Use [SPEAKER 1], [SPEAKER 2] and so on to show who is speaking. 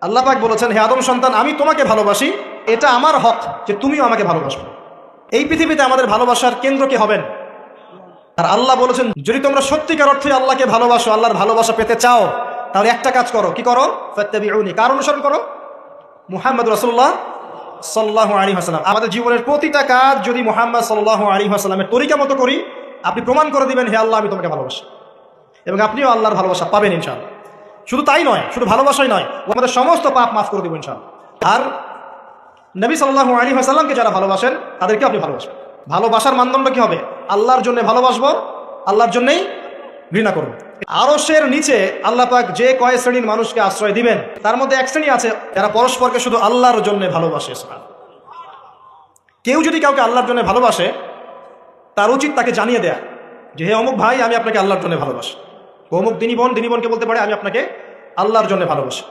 [SPEAKER 1] আল্লাহ পাক বলেছেন, হে আদম সন্তান, আমি তোমাকে ভালোবাসি, এটা আমার হক যে তুমিও আমাকে ভালোবাসো। এই পৃথিবীতে আমাদের ভালোবাসার কেন্দ্র কে হবেন? আর আল্লাহ বলেছেন, যদি তোমরা সত্যিকার অর্থে আল্লাহকে ভালোবাসো, আল্লাহর ভালোবাসা পেতে চাও, তাহলে একটা কাজ করো। কি করো? ফাত্তাবিউনি, কার অনুসরণ করো? মুহাম্মদ রাসূলুল্লাহ সাল্লাল্লাহু আলাইহি ওয়াসাল্লাম। আমাদের জীবনের প্রতিটা কাজ যদি মুহাম্মদ সাল্লাল্লাহু আলাইহি ওয়াসাল্লামের তরিকা মতো করি, আপনি প্রমাণ করে দিবেন, হে আল্লাহ, আমি তোমাকে ভালোবাসি, এবং আপনিও আল্লাহর ভালোবাসা পাবেন ইনশাআল্লাহ। শুধু তাই নয়, শুধু ভালোবাসাই নয়, ও আমাদের সমস্ত পাপ মাফ করে দেবেন ইনশাআল্লাহ। আর নবী সাল্লাল্লাহু আলাইহি ওয়াসাল্লামকে যারা ভালোবাসেন, তাদেরকে আপনি ভালোবাসবেন। ভালোবাসার মানদণ্ড কি হবে? আল্লাহর জন্য ভালোবাসবো, আল্লাহর জন্যই ঘৃণা করবো। আরশের নিচে আল্লাহ পাক যে কয় শ্রেণীর মানুষকে আশ্রয় দিবেন, তার মধ্যে এক শ্রেণী আছে যারা পরস্পরকে শুধু আল্লাহর জন্য ভালোবাসে। কেউ যদি কাউকে আল্লাহর জন্য ভালোবাসে, তার উচিত তাকে জানিয়ে দেয়া যে, হে অমুক ভাই, আমি আপনাকে আল্লাহর জন্য ভালোবাসি। অমুক দিনী বোনকে বলতে পারে, আমি আপনাকে আল্লাহর জন্য ভালোবাসি।